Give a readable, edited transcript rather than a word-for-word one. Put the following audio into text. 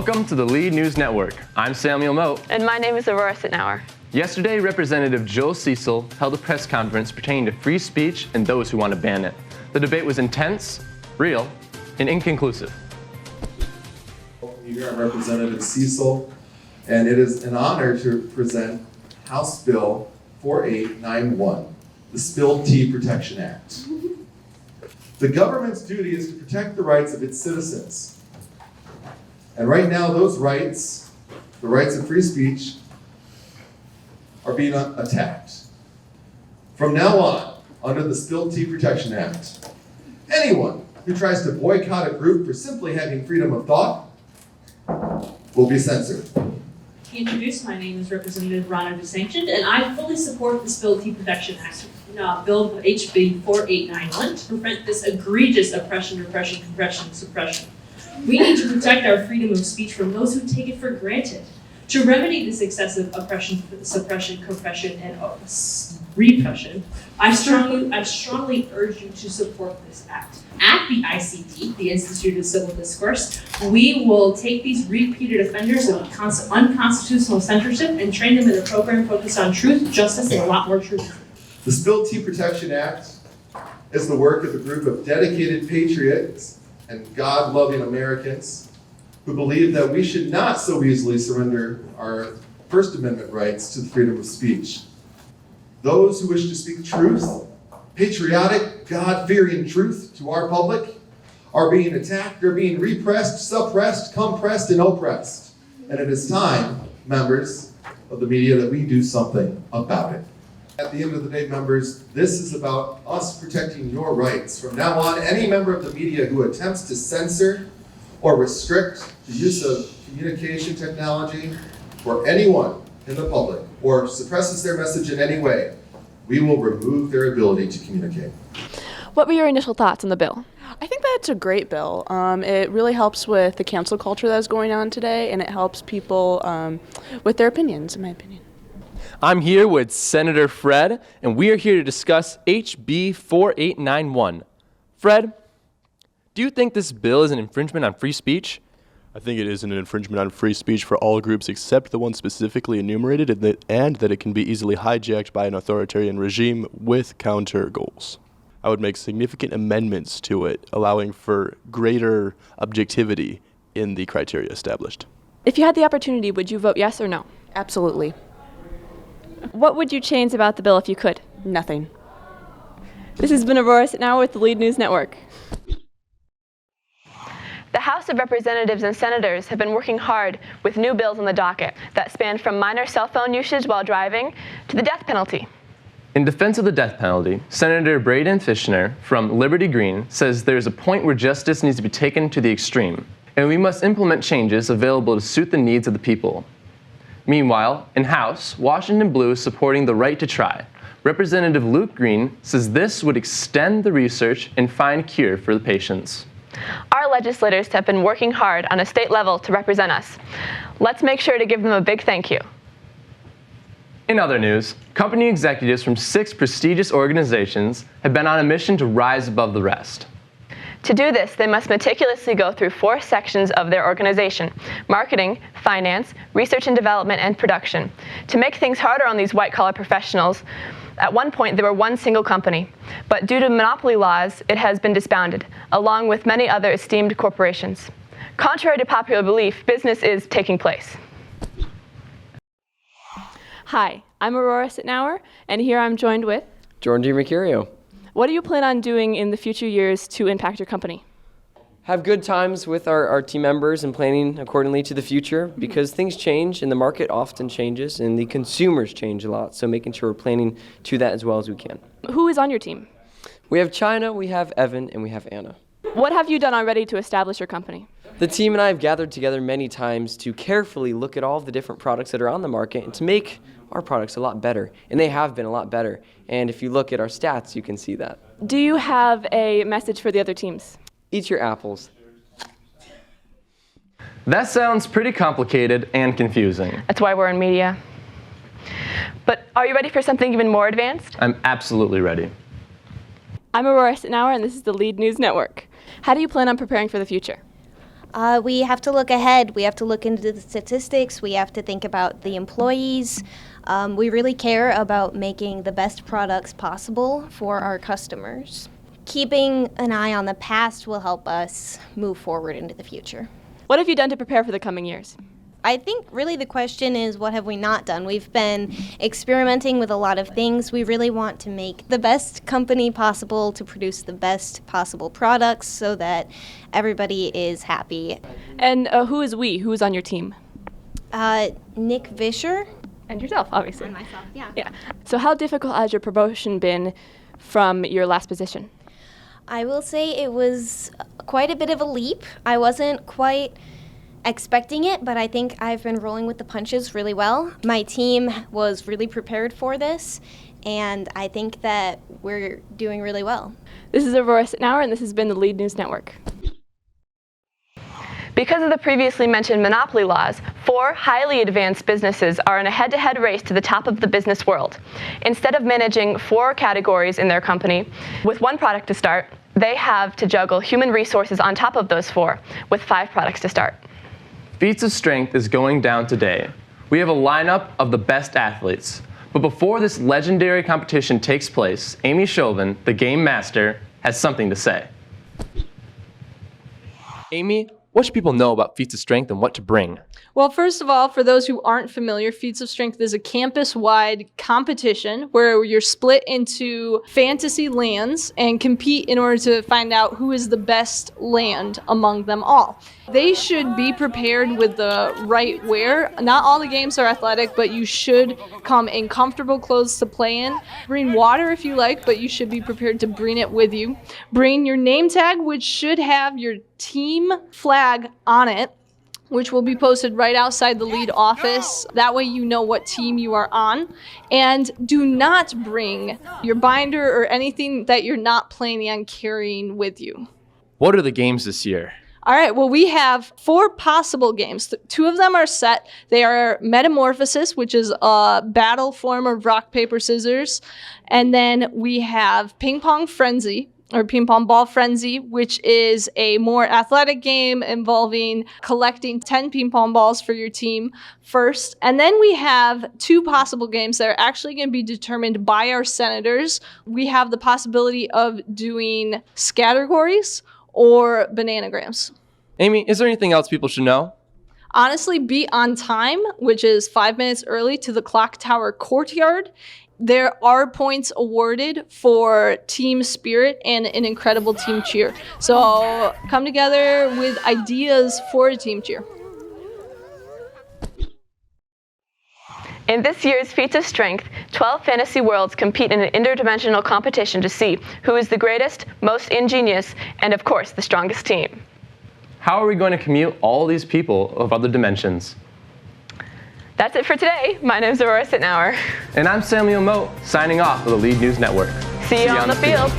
Welcome to the Lead News Network. I'm Samuel Moat. And my name is Aurora Sitnauer. Yesterday, Representative Joe Cecil held a press conference pertaining to free speech and those who want to ban it. The debate was intense, real, and inconclusive. Here I'm Representative Cecil, and it is an honor to present House Bill 4891, the Spilled Tea Protection Act. The government's duty is to protect the rights of its citizens. And right now, those rights, the rights of free speech, are being attacked. From now on, under the Spilled Tea Protection Act, anyone who tries to boycott a group for simply having freedom of thought will be censored. To introduce, my name is Representative Rana DeSanctioned, and I fully support the Spilled Tea Protection Act, Bill HB 4891, to prevent this egregious oppression, repression, compression, suppression. We need to protect our freedom of speech from those who take it for granted. To remedy this excessive oppression, suppression, compression, and repression, I strongly urge you to support this act. At the ICD, the Institute of Civil Discourse, we will take these repeated offenders of unconstitutional censorship and train them in a program focused on truth, justice, and a lot more truth. The Spilled Tea Protection Act is the work of a group of dedicated patriots and God-loving Americans who believe that we should not so easily surrender our First Amendment rights to the freedom of speech. Those who wish to speak truth, patriotic, God-fearing truth to our public, are being attacked, they're being repressed, suppressed, compressed, and oppressed. And it is time, members of the media, that we do something about it. At the end of the day, members, this is about us protecting your rights. From now on, any member of the media who attempts to censor or restrict the use of communication technology for anyone in the public or suppresses their message in any way, we will remove their ability to communicate. What were your initial thoughts on the bill? I think that it's a great bill. It really helps with the cancel culture that's going on today, and it helps people with their opinions, in my opinion. I'm here with Senator Fred, and we are here to discuss HB 4891. Fred, do you think this bill is an infringement on free speech? I think it is an infringement on free speech for all groups except the one specifically enumerated, and that it can be easily hijacked by an authoritarian regime with counter goals. I would make significant amendments to it, allowing for greater objectivity in the criteria established. If you had the opportunity, would you vote yes or no? Absolutely. What would you change about the bill if you could? Nothing. This has been Aurora Sitnauer with the Lead News Network. The House of Representatives and Senators have been working hard with new bills on the docket that span from minor cell phone usage while driving to the death penalty. In defense of the death penalty, Senator Braden Fishner from Liberty Green says there's a point where justice needs to be taken to the extreme, and we must implement changes available to suit the needs of the people. Meanwhile, in House, Washington Blue is supporting the right to try. Representative Luke Green says this would extend the research and find a cure for the patients. Our legislators have been working hard on a state level to represent us. Let's make sure to give them a big thank you. In other news, company executives from 6 prestigious organizations have been on a mission to rise above the rest. To do this, they must meticulously go through 4 sections of their organization: marketing, finance, research and development, and production. To make things harder on these white-collar professionals, at one point they were one single company, but due to monopoly laws, it has been disbanded, along with many other esteemed corporations. Contrary to popular belief, business is taking place. Hi, I'm Aurora Sitnauer, and here I'm joined with Jordan D. Mercurio. What do you plan on doing in the future years to impact your company? Have good times with our team members and planning accordingly to the future, because things change and the market often changes and the consumers change a lot, so making sure we're planning to that as well as we can. Who is on your team? We have China, we have Evan, and we have Anna. What have you done already to establish your company? The team and I have gathered together many times to carefully look at all of the different products that are on the market and to make our products a lot better, and they have been a lot better. And if you look at our stats, you can see that. Do you have a message for the other teams? Eat your apples. That sounds pretty complicated and confusing. That's why we're in media. But are you ready for something even more advanced? I'm absolutely ready. I'm Aurora Sitnauer, and this is the Lead News Network. How do you plan on preparing for the future? We have to look ahead. We have to look into the statistics. We have to think about the employees. We really care about making the best products possible for our customers. Keeping an eye on the past will help us move forward into the future. What have you done to prepare for the coming years? I think really the question is, what have we not done? We've been experimenting with a lot of things. We really want to make the best company possible to produce the best possible products so that everybody is happy. And who is we? Who is on your team? Nick Vischer. And yourself, obviously. And myself, yeah. Yeah. So how difficult has your promotion been from your last position? I will say it was quite a bit of a leap. I wasn't quite expecting it, but I think I've been rolling with the punches really well. My team was really prepared for this, and I think that we're doing really well. This is Aurora Sittenauer, and this has been the Lead News Network. Because of the previously mentioned monopoly laws, 4 highly advanced businesses are in a head-to-head race to the top of the business world. Instead of managing 4 categories in their company with 1 product to start, they have to juggle human resources on top of those 4 with 5 products to start. Feats of Strength is going down today. We have a lineup of the best athletes. But before this legendary competition takes place, Amy Chauvin, the game master, has something to say. Amy, what should people know about Feats of Strength and what to bring? Well, first of all, for those who aren't familiar, Feats of Strength is a campus-wide competition where you're split into fantasy lands and compete in order to find out who is the best land among them all. They should be prepared with the right wear. Not all the games are athletic, but you should come in comfortable clothes to play in. Bring water if you like, but you should be prepared to bring it with you. Bring your name tag, which should have your team flag on it, which will be posted right outside the lead office. That way you know what team you are on. And do not bring your binder or anything that you're not planning on carrying with you. What are the games this year? All right, well, we have 4 possible games. 2 of them are set. They are Metamorphosis, which is a battle form of rock, paper, scissors. And then we have Ping Pong Frenzy, or Ping Pong Ball Frenzy, which is a more athletic game involving collecting 10 ping pong balls for your team first. And then we have 2 possible games that are actually going to be determined by our senators. We have the possibility of doing Scattergories or Bananagrams. Amy, is there anything else people should know? Honestly, be on time, which is 5 minutes early, to the Clock Tower courtyard. There are points awarded for team spirit and an incredible team cheer. So come together with ideas for a team cheer. In this year's Feats of Strength, 12 fantasy worlds compete in an interdimensional competition to see who is the greatest, most ingenious, and of course, the strongest team. How are we going to commute all these people of other dimensions? That's it for today. My name is Aurora Sittenauer. And I'm Samuel Moat, signing off for the Lead News Network. See you on the field.